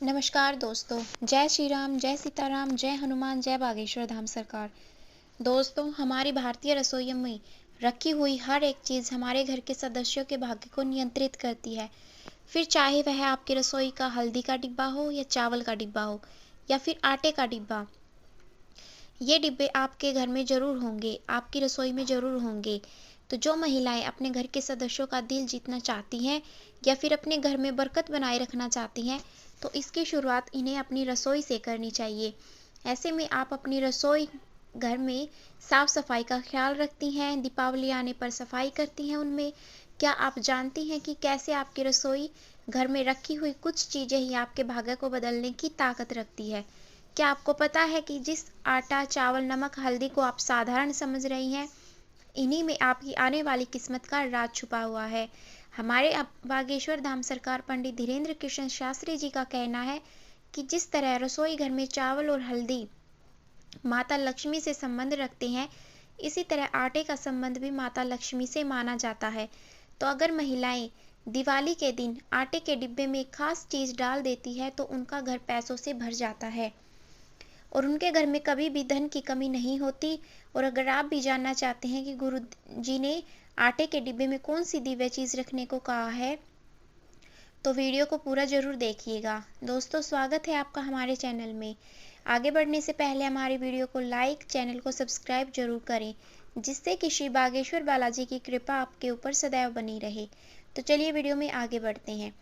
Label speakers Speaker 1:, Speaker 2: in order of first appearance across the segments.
Speaker 1: नमस्कार दोस्तों। जय श्री राम, जय सीताराम, जय हनुमान, जय बागेश्वर धाम सरकार। दोस्तों, हमारी भारतीय रसोइयों में रखी हुई हर एक चीज़ हमारे घर के सदस्यों के भाग्य को नियंत्रित करती है। फिर चाहे वह आपकी रसोई का हल्दी का डिब्बा हो या चावल का डिब्बा हो या फिर आटे का डिब्बा, ये डिब्बे आपके घर में ज़रूर होंगे, आपकी रसोई में ज़रूर होंगे। तो जो महिलाएं अपने घर के सदस्यों का दिल जीतना चाहती हैं या फिर अपने घर में बरकत बनाए रखना चाहती हैं, तो इसकी शुरुआत इन्हें अपनी रसोई से करनी चाहिए। ऐसे में आप अपनी रसोई घर में साफ सफाई का ख्याल रखती हैं, दीपावली आने पर सफाई करती हैं उनमें। क्या आप जानती हैं कि कैसे आपकी रसोई घर में रखी हुई कुछ चीज़ें ही आपके भाग्य को बदलने की ताकत रखती है? क्या आपको पता है कि जिस आटा, चावल, नमक, हल्दी को आप साधारण समझ रही हैं, इन्हीं में आपकी आने वाली किस्मत का राज छुपा हुआ है। हमारे बागेश्वर धाम सरकार पंडित धीरेन्द्र कृष्ण शास्त्री जी का कहना है कि जिस तरह रसोई घर में चावल और हल्दी माता लक्ष्मी से संबंध रखते हैं, इसी तरह आटे का संबंध भी माता लक्ष्मी से माना जाता है। तो अगर महिलाएं दिवाली के दिन आटे के डिब्बे में एक खास चीज़ डाल देती है तो उनका घर पैसों से भर जाता है और उनके घर में कभी भी धन की कमी नहीं होती। और अगर आप भी जानना चाहते हैं कि गुरु जी ने आटे के डिब्बे में कौन सी दिव्य चीज़ रखने को कहा है, तो वीडियो को पूरा ज़रूर देखिएगा। दोस्तों, स्वागत है आपका हमारे चैनल में। आगे बढ़ने से पहले हमारी वीडियो को लाइक, चैनल को सब्सक्राइब जरूर करें, जिससे कि श्री बागेश्वर बालाजी की कृपा आपके ऊपर सदैव बनी रहे। तो चलिए वीडियो में आगे बढ़ते हैं।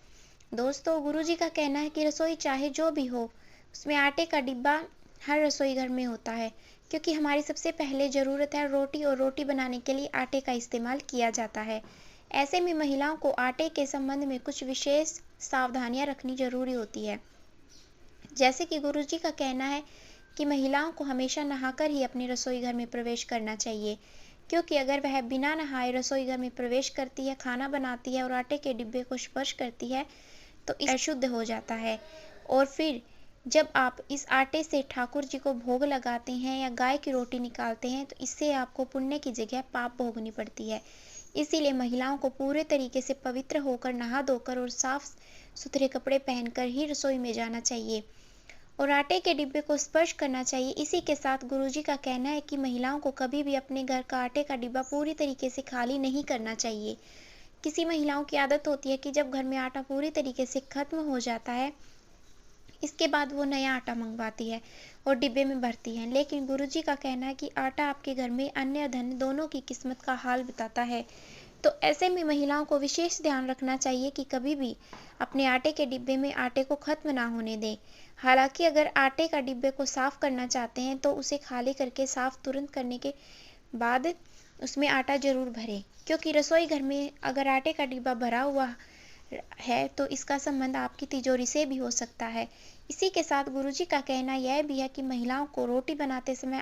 Speaker 1: दोस्तों, गुरु जी का कहना है कि रसोई चाहे जो भी हो, उसमें आटे का डिब्बा हर रसोई घर में होता है, क्योंकि हमारी सबसे पहले ज़रूरत है रोटी, और रोटी बनाने के लिए आटे का इस्तेमाल किया जाता है। ऐसे में महिलाओं को आटे के संबंध में कुछ विशेष सावधानियां रखनी जरूरी होती है। जैसे कि गुरु जी का कहना है कि महिलाओं को हमेशा नहाकर ही अपने रसोई घर में प्रवेश करना चाहिए, क्योंकि अगर वह बिना नहाए रसोई घर में प्रवेश करती है, खाना बनाती है और आटे के डिब्बे को स्पर्श करती है, तो अशुद्ध हो जाता है। और फिर जब आप इस आटे से ठाकुर जी को भोग लगाते हैं या गाय की रोटी निकालते हैं, तो इससे आपको पुण्य की जगह पाप भोगनी पड़ती है। इसीलिए महिलाओं को पूरे तरीके से पवित्र होकर, नहा धोकर और साफ सुथरे कपड़े पहनकर ही रसोई में जाना चाहिए और आटे के डिब्बे को स्पर्श करना चाहिए। इसी के साथ गुरुजी का कहना है कि महिलाओं को कभी भी अपने घर का आटे का डिब्बा पूरी तरीके से खाली नहीं करना चाहिए। किसी महिलाओं की आदत होती है कि जब घर में आटा पूरी तरीके से खत्म हो जाता है, इसके बाद वो नया आटा मंगवाती है और डिब्बे में भरती है। लेकिन गुरुजी का कहना है कि आटा आपके घर में अन्य धन दोनों की किस्मत का हाल बताता है। तो ऐसे में महिलाओं को विशेष ध्यान रखना चाहिए कि कभी भी अपने आटे के डिब्बे में आटे को खत्म ना होने दें। हालांकि अगर आटे का डिब्बे को साफ करना चाहते हैं तो उसे खाली करके साफ तुरंत करने के बाद उसमें आटा जरूर भरें, क्योंकि रसोई घर में अगर आटे का डिब्बा भरा हुआ है तो इसका संबंध आपकी तिजोरी से भी हो सकता है। इसी के साथ गुरुजी का कहना यह भी है कि महिलाओं को रोटी बनाते समय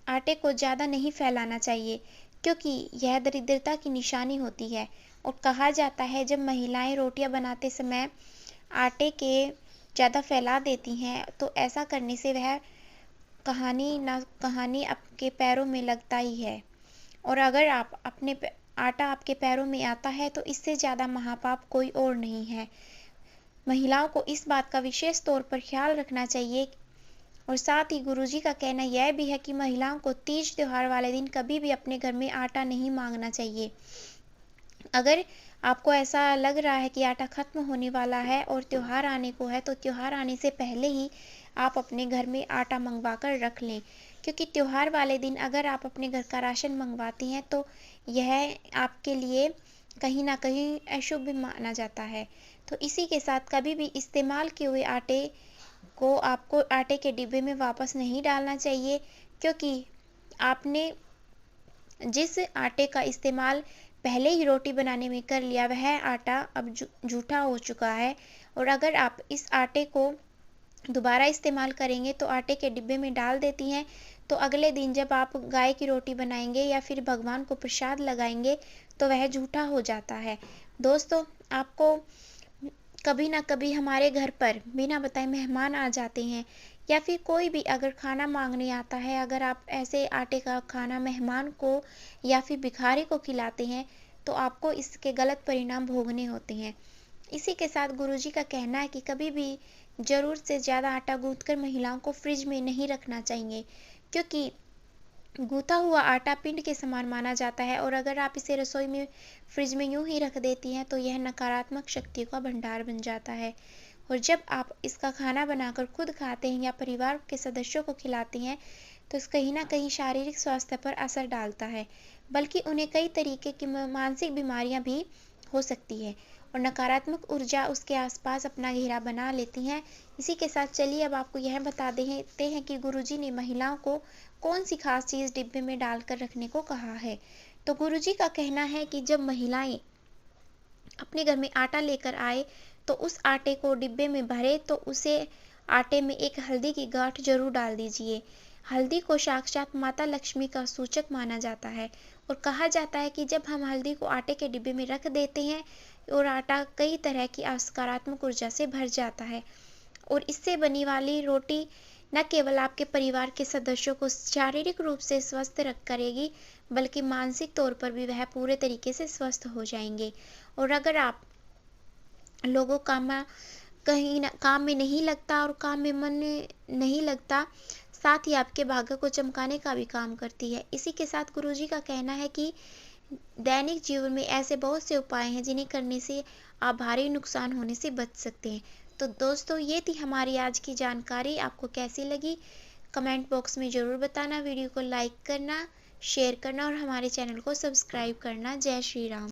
Speaker 1: आटे को ज़्यादा नहीं फैलाना चाहिए, क्योंकि यह दरिद्रता की निशानी होती है। और कहा जाता है जब महिलाएं रोटियां बनाते समय आटे के ज़्यादा फैला देती हैं, तो ऐसा करने से वह कहानी ना कहानी आपके पैरों में लगता ही है। और अगर आटा आपके पैरों में आता है तो इससे ज़्यादा महापाप कोई और नहीं है। महिलाओं को इस बात का विशेष तौर पर ख्याल रखना चाहिए। और साथ ही गुरुजी का कहना यह भी है कि महिलाओं को तीज त्योहार वाले दिन कभी भी अपने घर में आटा नहीं मांगना चाहिए। अगर आपको ऐसा लग रहा है कि आटा खत्म होने वाला है और त्योहार आने को है, तो त्योहार आने से पहले ही आप अपने घर में आटा मंगवा कर रख लें, क्योंकि त्योहार वाले दिन अगर आप अपने घर का राशन मंगवाती हैं तो यह आपके लिए कहीं ना कहीं अशुभ माना जाता है। तो इसी के साथ कभी भी इस्तेमाल किए हुए आटे को आपको आटे के डिब्बे में वापस नहीं डालना चाहिए, क्योंकि आपने जिस आटे का इस्तेमाल पहले ही रोटी बनाने में कर लिया, वह आटा अब जूठा हो चुका है। और अगर आप इस आटे को दोबारा इस्तेमाल करेंगे तो आटे के डिब्बे में डाल देती हैं, तो अगले दिन जब आप गाय की रोटी बनाएंगे या फिर भगवान को प्रसाद लगाएंगे तो वह जूठा हो जाता है। दोस्तों, आपको कभी ना कभी हमारे घर पर बिना बताए मेहमान आ जाते हैं, या फिर कोई भी अगर खाना मांगने आता है, अगर आप ऐसे आटे का खाना मेहमान को या फिर भिखारी को खिलाते हैं, तो आपको इसके गलत परिणाम भोगने होते हैं। इसी के साथ गुरुजी का कहना है कि कभी भी ज़रूरत से ज़्यादा आटा गूँथकर महिलाओं को फ्रिज में नहीं रखना चाहिए, क्योंकि गूँथा हुआ आटा पिंड के समान माना जाता है और अगर आप इसे रसोई में फ्रिज में यूं ही रख देती हैं तो यह नकारात्मक शक्तियों का भंडार बन जाता है। और जब आप इसका खाना बनाकर खुद खाते हैं या परिवार के सदस्यों को खिलाती हैं तो इस कहीं ना कहीं शारीरिक स्वास्थ्य पर असर डालता है, बल्कि उन्हें कई तरीके की मानसिक बीमारियां भी हो सकती है और नकारात्मक ऊर्जा उसके आसपास अपना घेरा बना लेती हैं। इसी के साथ चलिए अब आपको यह बता देते हैं कि गुरुजी ने महिलाओं को कौन सी खास चीज़ डिब्बे में डालकर रखने को कहा है। तो गुरुजी का कहना है कि जब महिलाएं अपने घर में आटा लेकर आए तो उस आटे को डिब्बे में भरे तो उसे आटे में एक हल्दी की गांठ जरूर डाल दीजिए। हल्दी को साक्षात माता लक्ष्मी का सूचक माना जाता है और कहा जाता है कि जब हम हल्दी को आटे के डिब्बे में रख देते हैं और आटा कई तरह की सकारात्मक ऊर्जा से भर जाता है और इससे बनी वाली रोटी न केवल आपके परिवार के सदस्यों को शारीरिक रूप से स्वस्थ रख करेगी, बल्कि मानसिक तौर पर भी वह पूरे तरीके से स्वस्थ हो जाएंगे। और अगर आप लोगों काम में नहीं लगता और काम में मन नहीं लगता, साथ ही आपके भाग्य को चमकाने का भी काम करती है। इसी के साथ गुरुजी का कहना है कि दैनिक जीवन में ऐसे बहुत से उपाय हैं जिन्हें करने से आप भारी नुकसान होने से बच सकते हैं। तो दोस्तों ये थी हमारी आज की जानकारी। आपको कैसी लगी कमेंट बॉक्स में ज़रूर बताना। वीडियो को लाइक करना, शेयर करना और हमारे चैनल को सब्सक्राइब करना। जय श्री राम।